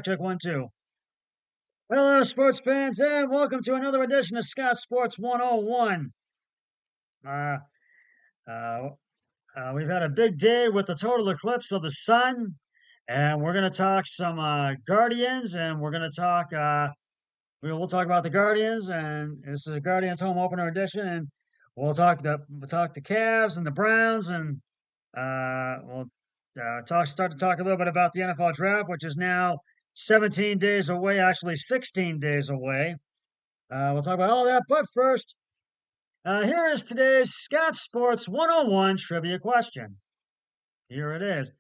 Check, 1, 2. Hello, sports fans, and welcome to another edition of Scott Sports 101. Uh, uh, we've had a big day with the total eclipse of the sun, and we're going to talk some Guardians, and we're going to talk. We'll talk about the Guardians, and this is a Guardians home opener edition, and we'll talk the Cavs and the Browns, and we'll start to talk a little bit about the NFL draft, which is now 17 days away, actually 16 days away. We'll talk about all that, but first, here is today's Scott Sports 101 trivia question. Here it is.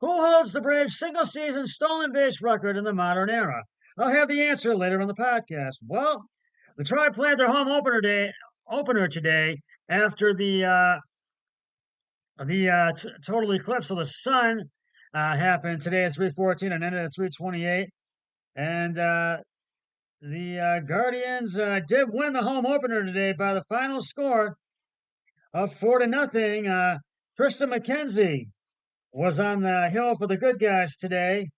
Who holds the Braves' single season stolen base record in the modern era? I'll have the answer later in the podcast. Well, the Tribe played their home opener today after the total eclipse of the sun happened today at 3:14 and ended at 3:28. And the Guardians did win the home opener today by the final score of 4-0. Triston McKenzie was on the hill for the good guys today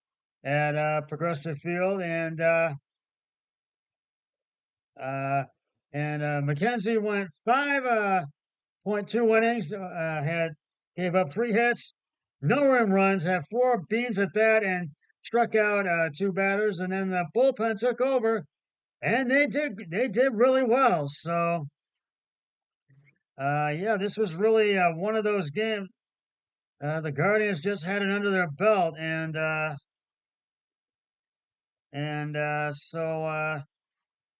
at Progressive Field, uh, and McKenzie went 5.2 innings, gave up 3 hits, no earned runs, had 4 beans at that, and struck out 2 batters, and then the bullpen took over, and they did really well. So yeah, this was really one of those games. The Guardians just had it under their belt, and so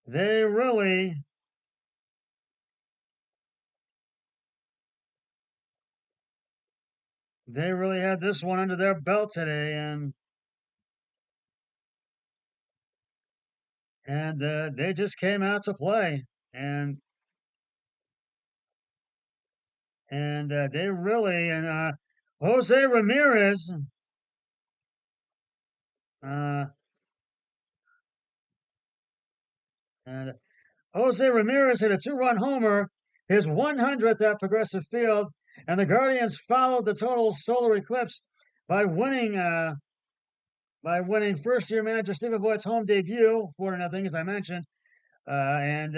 they really had this one under their belt today, and they just came out to play, and they really and Jose Ramirez. Uh, and Jose Ramirez hit a 2-run homer, his 100th at Progressive Field, and the Guardians followed the total solar eclipse by winning first-year manager Stephen Voigt's home debut, 4-0, as I mentioned, and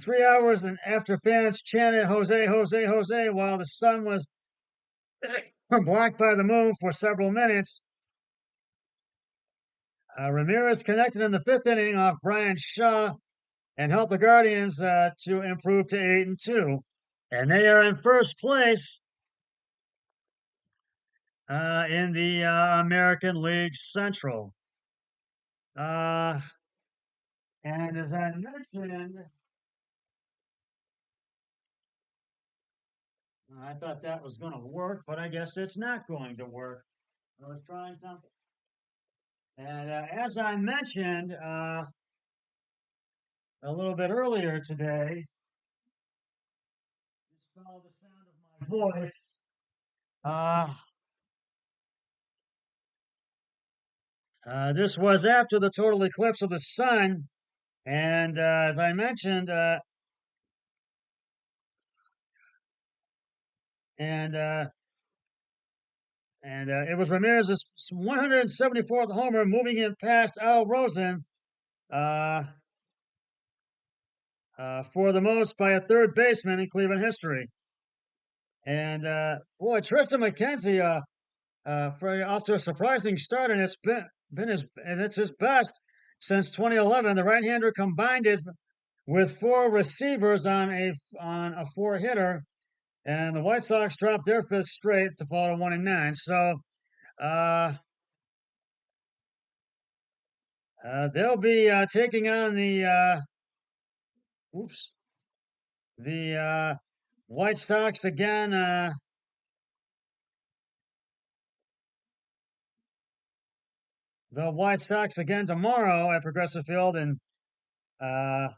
3 hours and after fans chanted "Jose, Jose, Jose" while the sun was blocked by the moon for several minutes. Ramirez connected in the fifth inning off Brian Shaw and helped the Guardians to improve to 8-2, and they are in first place in the American League Central. Uh, and as I mentioned, I thought that was going to work, but I guess it's not going to work. I was trying something. And as I mentioned a little bit earlier today, just follow the sound of my voice. Uh, this was after the total eclipse of the sun. And as I mentioned, and it was Ramirez's 174th homer, moving him past Al Rosen uh, for the most by a third baseman in Cleveland history. And boy, Triston McKenzie off to a surprising start, and it's his best since 2011. The right-hander combined it with 4 receivers on a 4-hitter, and the White Sox dropped their fifth straight to fall to 1-9. So uh, they'll be taking on oops the White Sox again. The White Sox again tomorrow at Progressive Field, uh,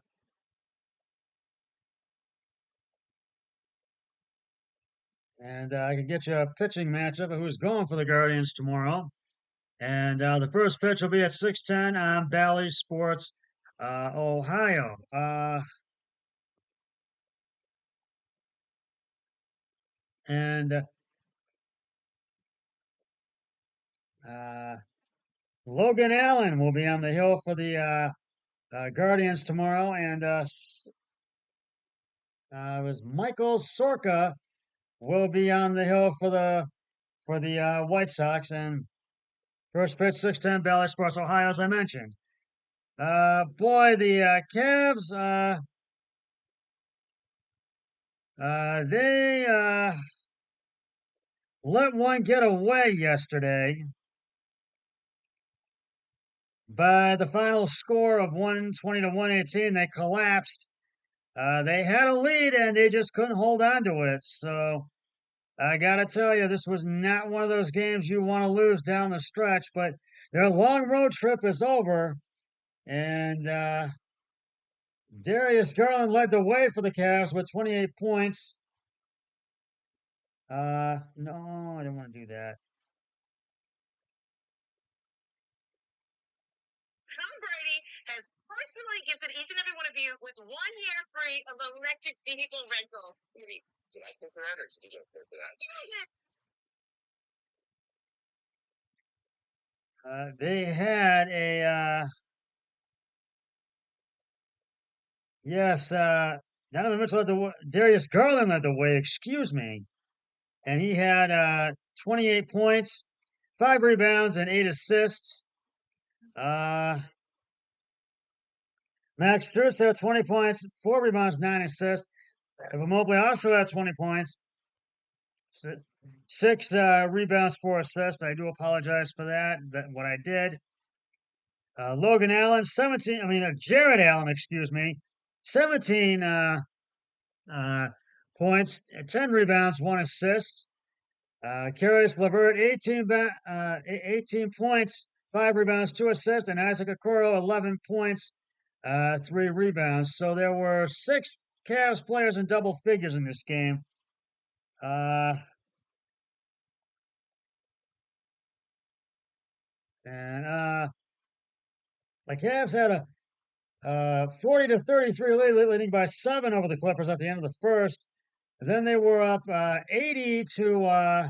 and I can get you a pitching matchup of who's going for the Guardians tomorrow. And the first pitch will be at 6:10 on Bally Sports, Ohio. And uh, Logan Allen will be on the hill for the Guardians tomorrow, and it was Michael Sorka will be on the hill for the White Sox. And first pitch 6:10 Bally Sports Ohio, as I mentioned. Boy, the Cavs, they let one get away yesterday by the final score of 120 to 118. They collapsed. They had a lead and they just couldn't hold on to it. So I got to tell you, this was not one of those games you want to lose down the stretch, but their long road trip is over. And Darius Garland led the way for the Cavs with 28 points. No, I didn't want to do that. Tom Brady has personally gifted each and every one of you with 1 year free of electric vehicle rental. Did I piss around or did you pay for that? They had a yes. Donovan Mitchell led the Darius Garland led the way. Excuse me, and he had 28 points, 5 rebounds, and 8 assists. Max Strus had 20 points, 4 rebounds, 9 assists. Evan Mobley also had 20 points, 6 rebounds, 4 assists. I do apologize for that. What I did. Logan Allen, 17. I mean, Jared Allen, excuse me, 17 points, 10 rebounds, 1 assist. Caris LeVert, 18 points, 5 rebounds, 2 assists, and Isaac Okoro, 11 points, 3 rebounds. So there were 6 Cavs players in double figures in this game. And the Cavs had a 40 to 33 lead, leading by 7 over the Clippers at the end of the first. Then they were up 80 to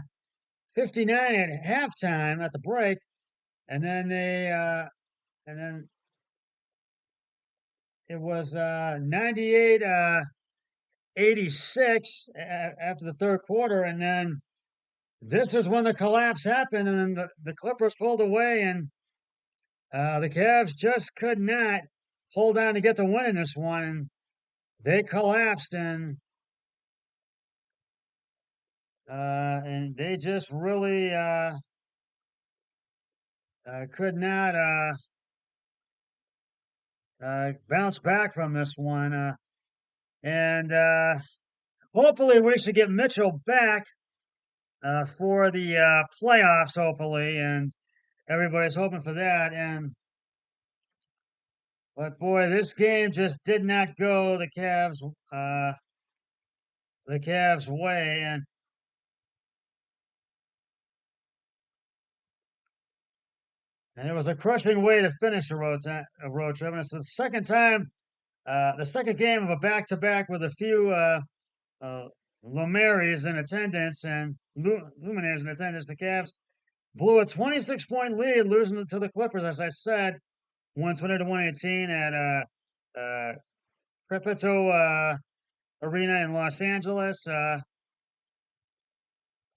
59 at halftime at the break, and then it was 98 86 after the third quarter, and then this is when the collapse happened, and then the Clippers pulled away, and the Cavs just could not hold on to get the win in this one, and they collapsed, and they just really could not bounce back from this one. And hopefully we should get Mitchell back for the playoffs, hopefully, and everybody's hoping for that. But boy, this game just did not go the Cavs way, and it was a crushing way to finish a road trip. And it's the second time, the second game of a back-to-back with a few Luminaries in attendance and Luminaires in attendance. The Cavs blew a 26-point lead, losing to the Clippers, as I said, 120 to 118 at Crepito Arena in Los Angeles.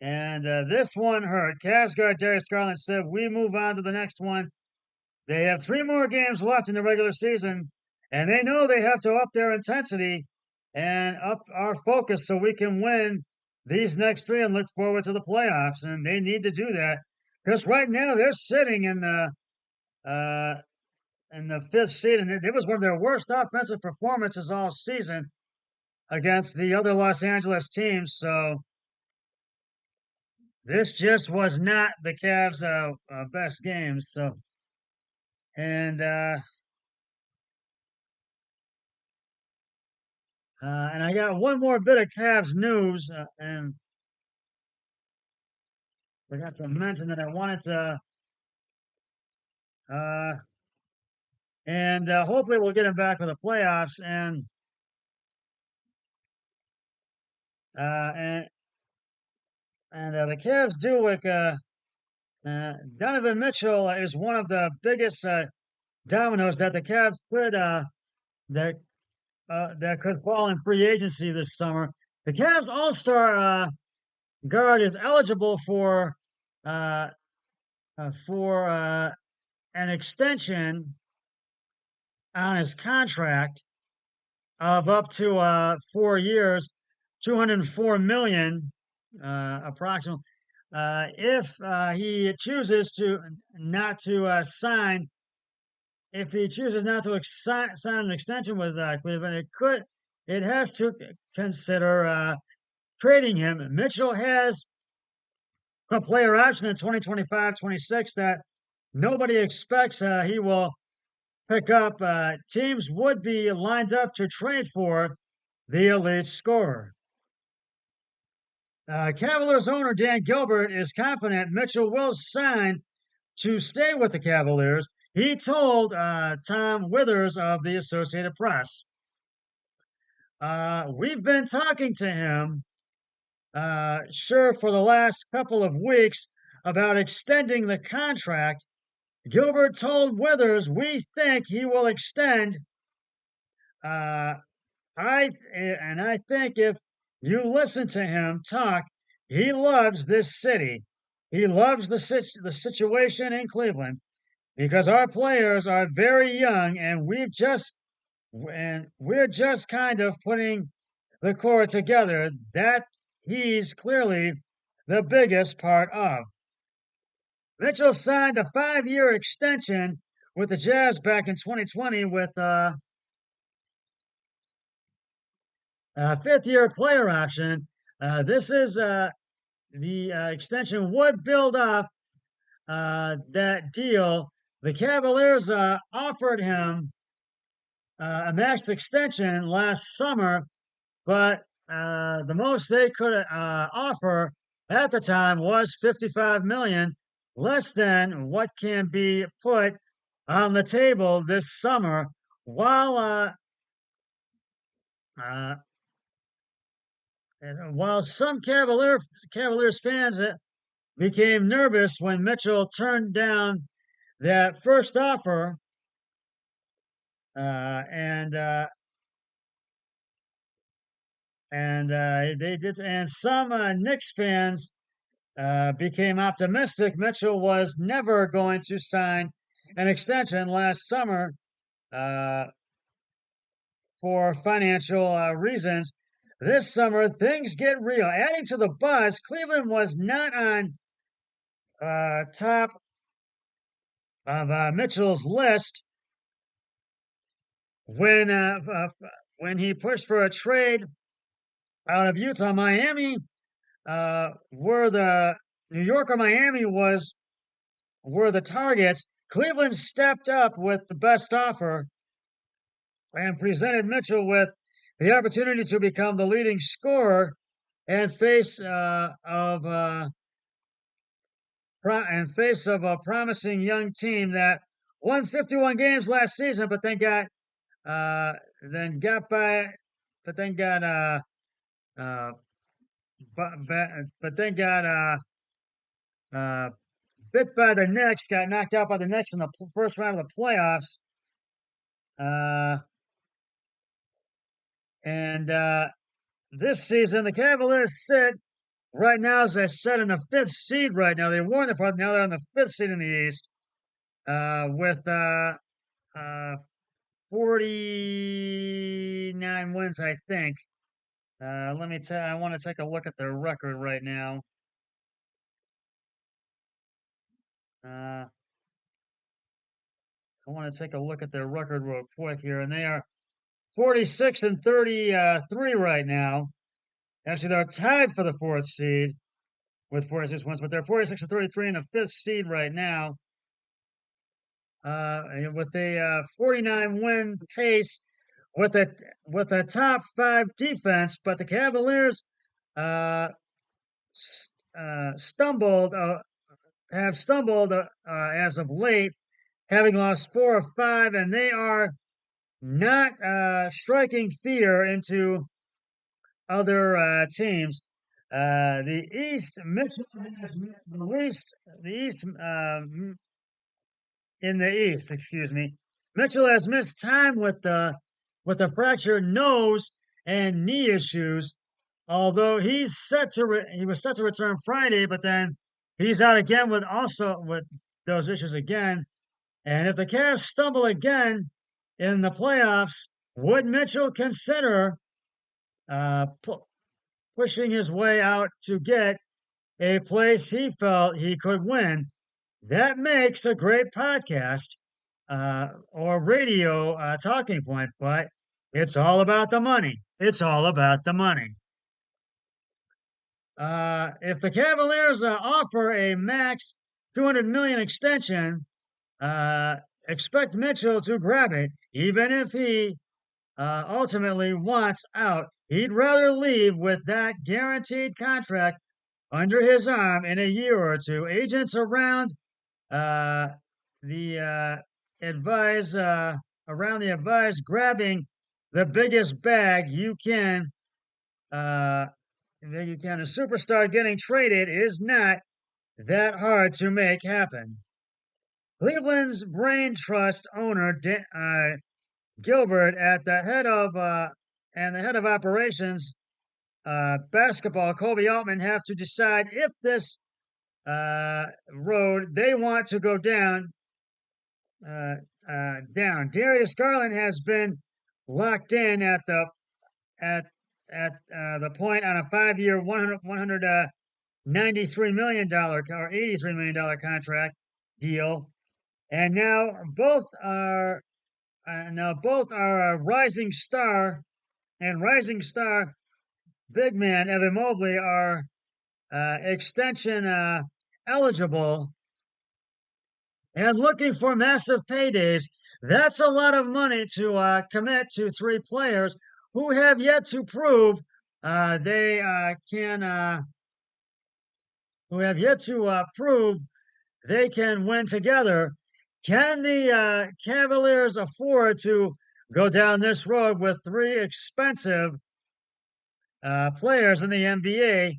And this one hurt. Cavs guard Darius Garland said, "We move on to the next one. They have 3 more games left in the regular season, and they know they have to up their intensity and up our focus so we can win these next 3 and look forward to the playoffs. And they need to do that because right now they're sitting in the 5th seed, and it was one of their worst offensive performances all season against the other Los Angeles teams. So this just was not the Cavs' best game. So and I got one more bit of Cavs news, and forgot to mention that I wanted to, uh, and hopefully we'll get him back for the playoffs. Uh, and the Cavs do look Donovan Mitchell is one of the biggest dominoes that the Cavs could that that could fall in free agency this summer. The Cavs All-Star guard is eligible uh, for an extension on his contract of up to 4 years, 204 million approximately. If he chooses to not to sign, if he chooses not to sign an extension with Cleveland, it has to consider trading him. Mitchell has a player option in 2025-26 that nobody expects he will pick up. Teams would be lined up to trade for the elite scorer. Cavaliers owner Dan Gilbert is confident Mitchell will sign to stay with the Cavaliers. He told Tom Withers of the Associated Press, "We've been talking to him, sure, for the last couple of weeks about extending the contract." Gilbert told Withers, "We think he will extend. Uh, I think if you listen to him talk, he loves this city. He loves the situation in Cleveland because our players are very young, and we're just kind of putting the core together that he's clearly the biggest part of." Mitchell signed a 5-year extension with the Jazz back in 2020 with a fifth-year player option. This is the extension would build off that deal. The Cavaliers offered him a max extension last summer, but the most they could offer at the time was 55 million, less than what can be put on the table this summer. Uh, while some Cavaliers fans became nervous when Mitchell turned down that first offer, and they did, and some Knicks fans became optimistic Mitchell was never going to sign an extension last summer uh, for financial reasons. This summer, things get real. Adding to the buzz, Cleveland was not on top of Mitchell's list when he pushed for a trade out of Utah. Miami were the New York or Miami were the targets. Cleveland stepped up with the best offer and presented Mitchell with the opportunity to become the leading scorer and face of a promising young team that won 51 games last season, but then got then got by, but then got uh, but then got uh, bit by the Knicks, got knocked out by the Knicks in the first round of the playoffs. Uh, and This season, the Cavaliers sit right now, as I said, in the fifth seed right now. They were in the front, now they're in the fifth seed in the East with uh, 49 wins, I think. Let me tell. I want to take a look at their record right now. I want to take a look at their record real quick here, and they are 46 and 33 right now. Actually, they're tied for the fourth seed with 46 wins, but they're 46 and 33 in the fifth seed right now. With a 49 win pace with a top 5 defense, but the Cavaliers stumbled have stumbled as of late, having lost 4 of 5, and they are not striking fear into other teams. The East, Mitchell has the least, the East, in the East, excuse me. Mitchell has missed time with the fractured nose and knee issues. Although he was set to return Friday, but then he's out again with those issues again. And if the Cavs stumble again in the playoffs, would Mitchell consider pushing his way out to get a place he felt he could win? That makes a great podcast or radio talking point, but it's all about the money. It's all about the money. If the Cavaliers offer a max 200 million extension, uh, expect Mitchell to grab it, even if he ultimately wants out. He'd rather leave with that guaranteed contract under his arm in a year or two. Agents uh, the advise around the advise grabbing the biggest bag you can. Uh, that you can. A superstar getting traded is not that hard to make happen. Cleveland's brain trust owner Gilbert at the head of and the head of operations basketball Kobe Altman have to decide if this road they want to go uh, down. Darius Garland has been locked in at the point on a 5-year, $193 million or $83 million contract deal, and now both are a rising star big man Evan Mobley are extension eligible and looking for massive paydays. That's a lot of money to commit to three players who have yet to prove they can who have yet to prove they can win together. Can the Cavaliers afford to go down this road with three expensive players in the NBA,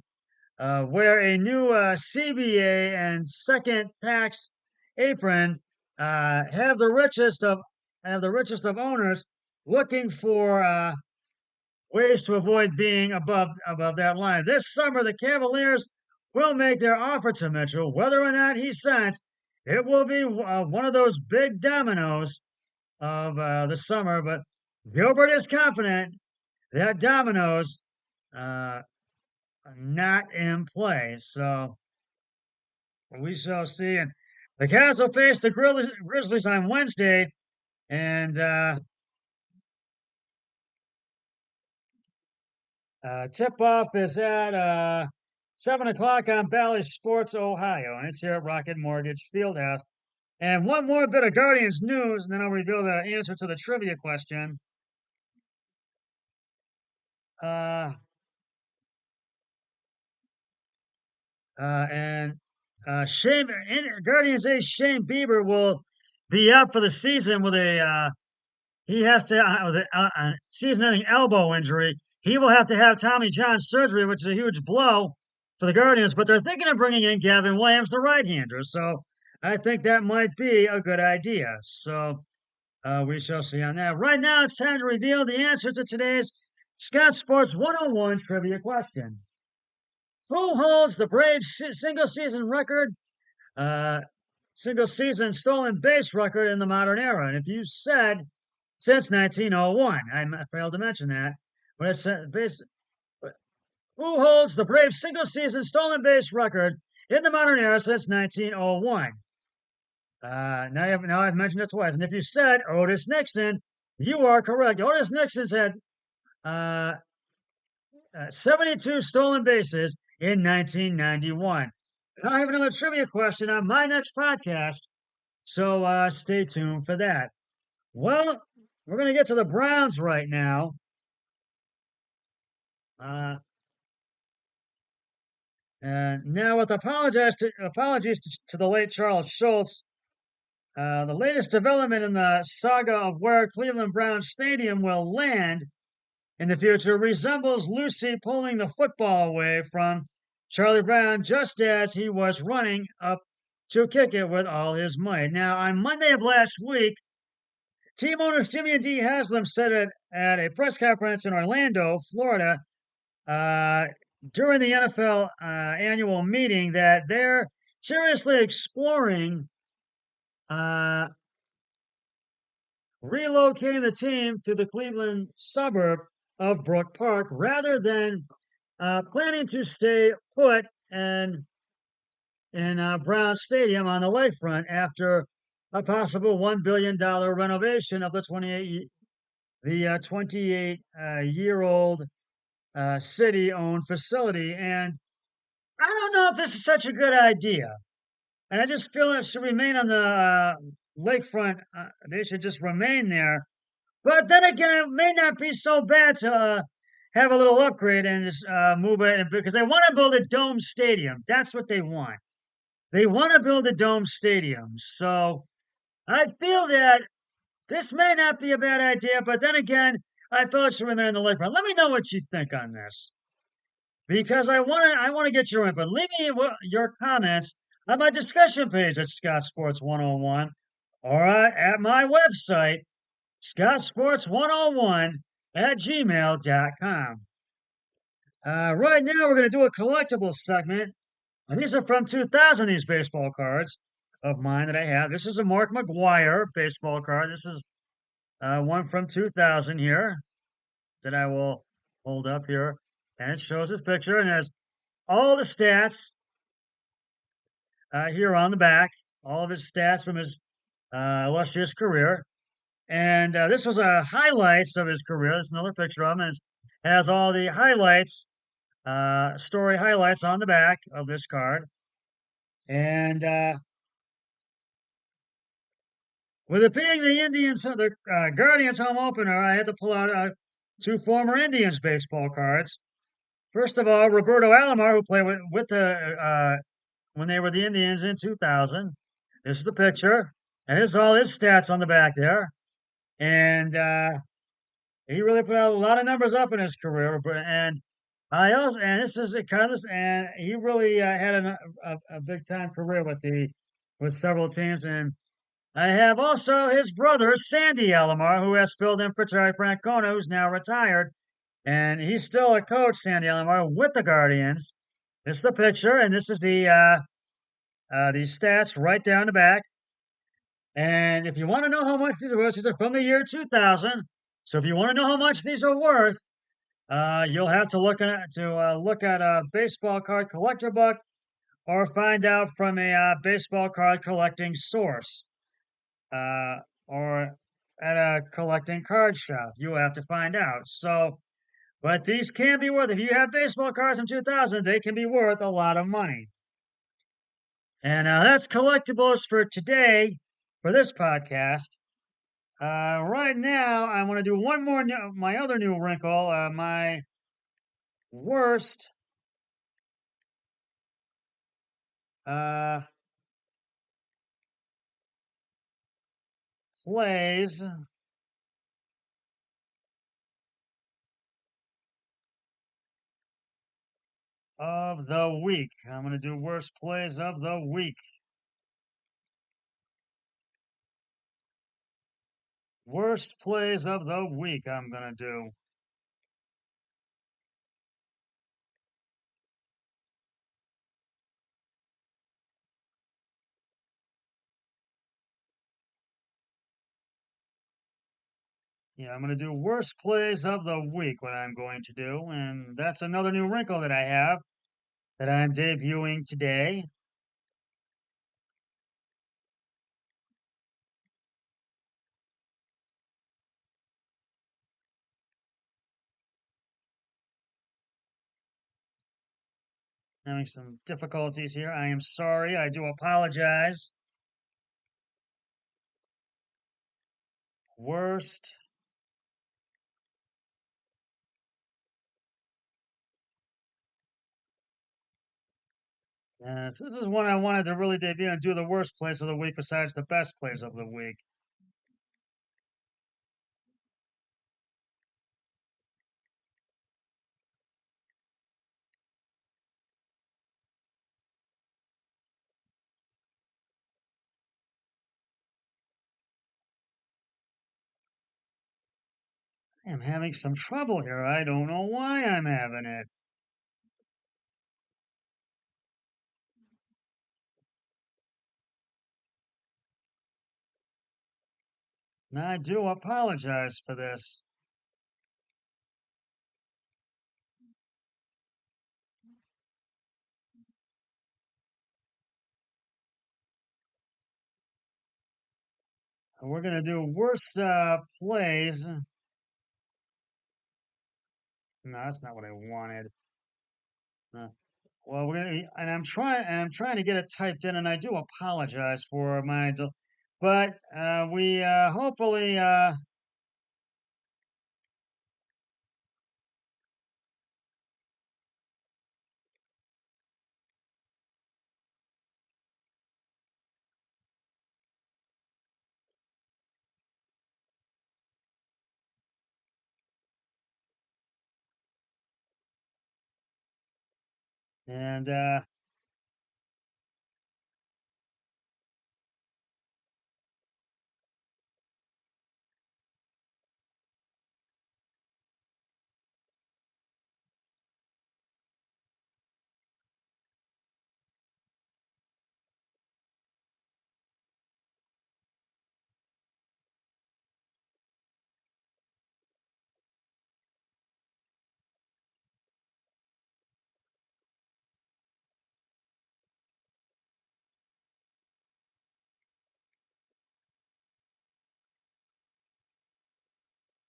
wear a new CBA and second tax apron, have the richest of owners looking for ways to avoid being above that line. This summer, the Cavaliers will make their offer to Mitchell, whether or not he signs. It will be one of those big dominoes of the summer, but Gilbert is confident that dominoes uh, are not in play. So we shall see. And the Cavs will face the Grizzlies on Wednesday, and tip-off is at 7 o'clock on Bally Sports Ohio, and it's here at Rocket Mortgage Fieldhouse. And one more bit of Guardians news, and then I'll reveal the answer to the trivia question. Uh, and Guardians ace Shane Bieber will be out for the season with a he has to with a season-ending elbow injury. He will have to have Tommy John surgery, which is a huge blow for the Guardians. But they're thinking of bringing in Gavin Williams, the right-hander. So I think that might be a good idea. So we shall see on that. Right now, it's time to reveal the answer to today's Scott Sports 101 trivia question. Who holds the Braves single-season record, single-season stolen base record in the modern era? And if you said since 1901, I failed to mention that, but it's who holds the Braves single-season stolen base record in the modern era since 1901? Now I've mentioned it twice. And if you said Otis Nixon, you are correct. Otis Nixon's had 72 stolen bases in 1991. And I have another trivia question on my next podcast, so stay tuned for that. Well, we're going to get to the Browns right now. And now, with apologies to the late Charles Schultz, the latest development in the saga of where Cleveland Browns Stadium will land in the future resembles Lucy pulling the football away from Charlie Brown just as he was running up to kick it with all his might. Now, on Monday of last week, team owners Jimmy and Dee Haslam said it at a press conference in Orlando, Florida, uh, during the NFL annual meeting that they're seriously exploring uh, relocating the team to the Cleveland suburb of Brook Park rather than planning to stay put and in Brown Stadium on the lakefront after a possible $1 billion renovation of the 28 year old city owned facility. And I don't know if this is such a good idea. And I just feel it should remain on the lakefront. They should just remain there. But then again, it may not be so bad to have a little upgrade and just move it because they want to build a dome stadium. That's what they want. They want to build a dome stadium. So I feel that this may not be a bad idea, but then again, I feel it should remain in the lakefront. Let me know what you think on this because I want to get your input. Leave me your comments on my discussion page at Scott Sports 101 or at my website, ScottSports101 at gmail.com. Right now, we're going to do a collectible segment. And these are from 2000, these baseball cards of mine that I have. This is a Mark McGwire baseball card. This is one from 2000 here that I will hold up here. And it shows his picture and has all the stats here on the back, all of his stats from his illustrious career. And this was highlights of his career. There's another picture of him. And it has all the highlights, story highlights on the back of this card. And with it being the Guardians home opener, I had to pull out two former Indians baseball cards. First of all, Roberto Alomar, who played with the when they were the Indians in 2000. This is the picture, and here's all his stats on the back there. And he really put out a lot of numbers up in his career. And I also, and this is kind of, and he really had a big time career with several teams. And I have also his brother, Sandy Alomar, who has filled in for Terry Francona, who's now retired. And he's still a coach, Sandy Alomar, with the Guardians. This is the picture, and this is the stats right down the back. And if you want to know how much these are worth, these are from the year 2000. So if you want to know how much these are worth, you'll have to look at a baseball card collector book or find out from a baseball card collecting source. Or at a collecting card shop. You have to find out. So, but these can be worth, if you have baseball cards from 2000, they can be worth a lot of money. And that's collectibles for today for this podcast. Right now, I want to do one more, my other new wrinkle, my worst plays of the week. I'm going to do worst plays of the week. Worst plays of the week, I'm going to do. Yeah, I'm going to do worst plays of the week, what I'm going to do. And that's another new wrinkle that I have that I'm debuting today. Having some difficulties here. I am sorry. I do apologize. Worst Yes, this is one I wanted to really debut and do the worst plays of the week besides the best plays of the week. I am having some trouble here. I don't know why I'm having it. And I do apologize for this. We're going to do worst plays. No, that's not what I wanted. Uh, well, we're gonna, and I'm trying to get it typed in, and I do apologize for but we hopefully and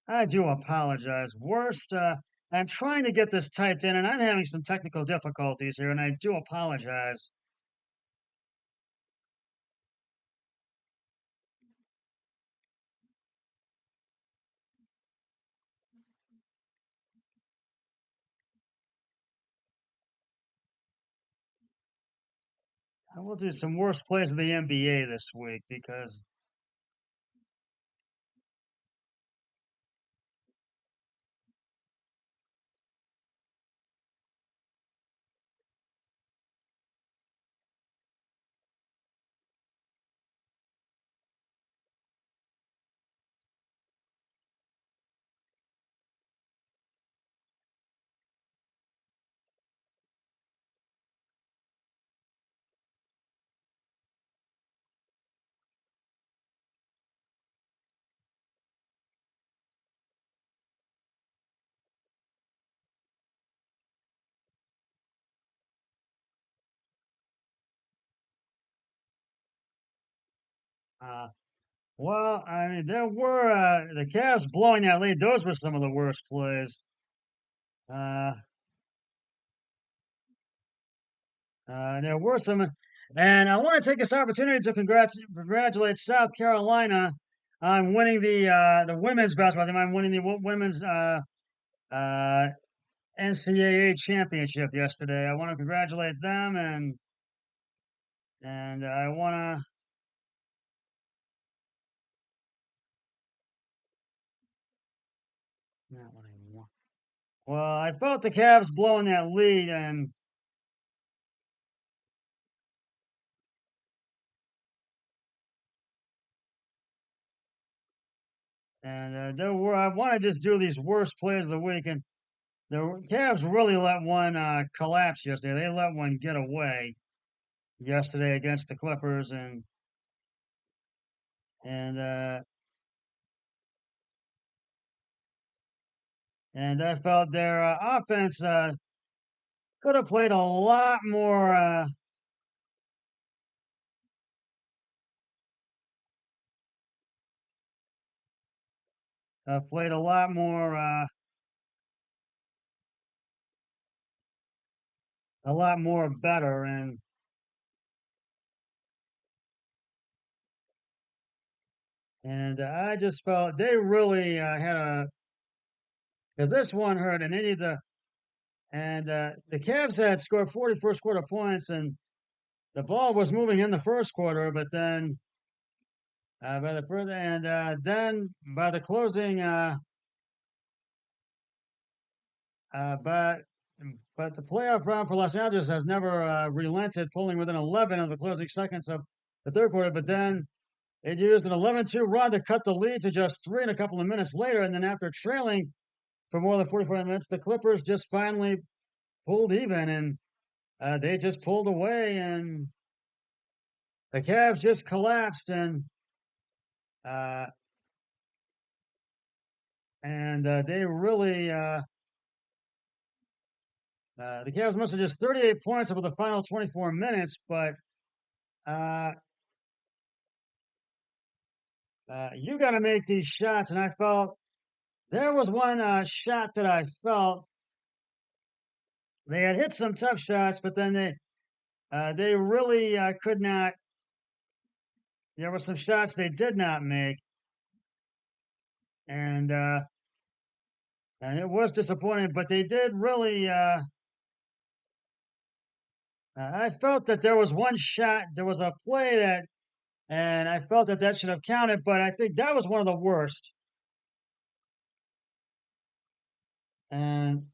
I do apologize. Worst, I'm trying to get this typed in, and I'm having some technical difficulties here, and I do apologize. I will do some worst plays of the NBA this week because uh, well, I mean, there were the Cavs blowing that lead. Those were some of the worst plays. Uh, there were some, and I want to take this opportunity to congratulate South Carolina on winning the women's basketball team. On winning the women's uh, NCAA championship yesterday. I want to congratulate them, and I want to. Not what I want. Well, I felt the Cavs blowing that lead, and there were. I want to just do these worst plays of the week, and the Cavs really let one collapse yesterday. They let one get away yesterday against the Clippers, and uh, and I felt their offense could have played a lot more. Played a lot more better, and I just felt they really had a because this one hurt, and they need to. And the Cavs had scored 40 first quarter points, and the ball was moving in the first quarter, but then by the further and then by the closing, uh, but but the playoff round for Los Angeles has never relented, pulling within 11 of the closing seconds of the third quarter. But then It used an 11-2 run to cut the lead to just 3 and a couple of minutes later. And then after trailing for more than 45 minutes, the Clippers just finally pulled even, and they just pulled away, and the Cavs just collapsed, uh, and they really the Cavs must have just 38 points over the final 24 minutes, but you got to make these shots, and I felt there was one shot that I felt they had hit some tough shots, but then they really could not. There were some shots they did not make, and it was disappointing. But they did really. I felt that there was one shot. There was a play that, and I felt that that should have counted. But I think that was one of the worst. And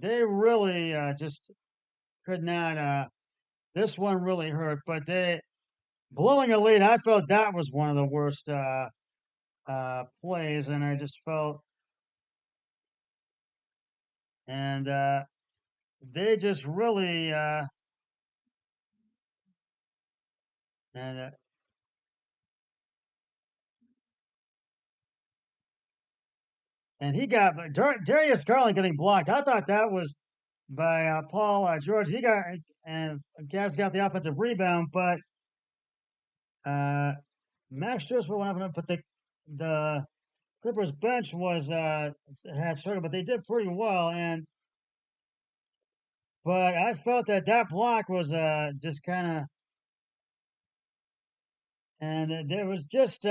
they really just could not. This one really hurt, but they blowing a lead. I felt that was one of the worst plays, and I just felt, and they just really and and he got Darius Garland getting blocked. I thought that was by Paul George. He got and Cavs got the offensive rebound, but Max Strus went up, but the Clippers bench was had struggled, but they did pretty well. And but I felt that that block was just kind of, and there was just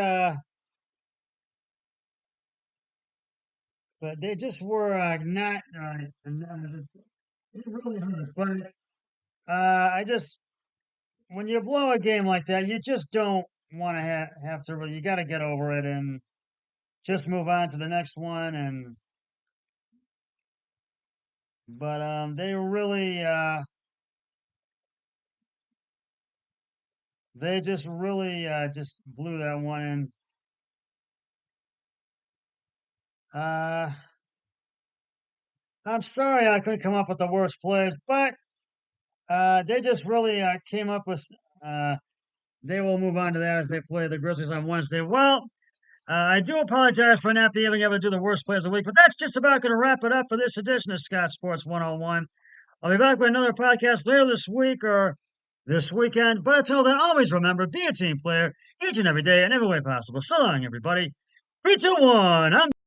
but they just were not. It really hurt, but I just when you blow a game like that, you just don't want to have to. You got to get over it and just move on to the next one. And but they really they just really just blew that one. And uh, I'm sorry I couldn't come up with the worst plays, but they just really came up with. Uh, they will move on to that as they play the Grizzlies on Wednesday. Well, I do apologize for not being able to do the worst plays of the week, but that's just about going to wrap it up for this edition of Scott Sports 101. I'll be back with another podcast later this week or this weekend. But until then, always remember, be a team player each and every day in every way possible. So long, everybody. 3, 2, 1. I'm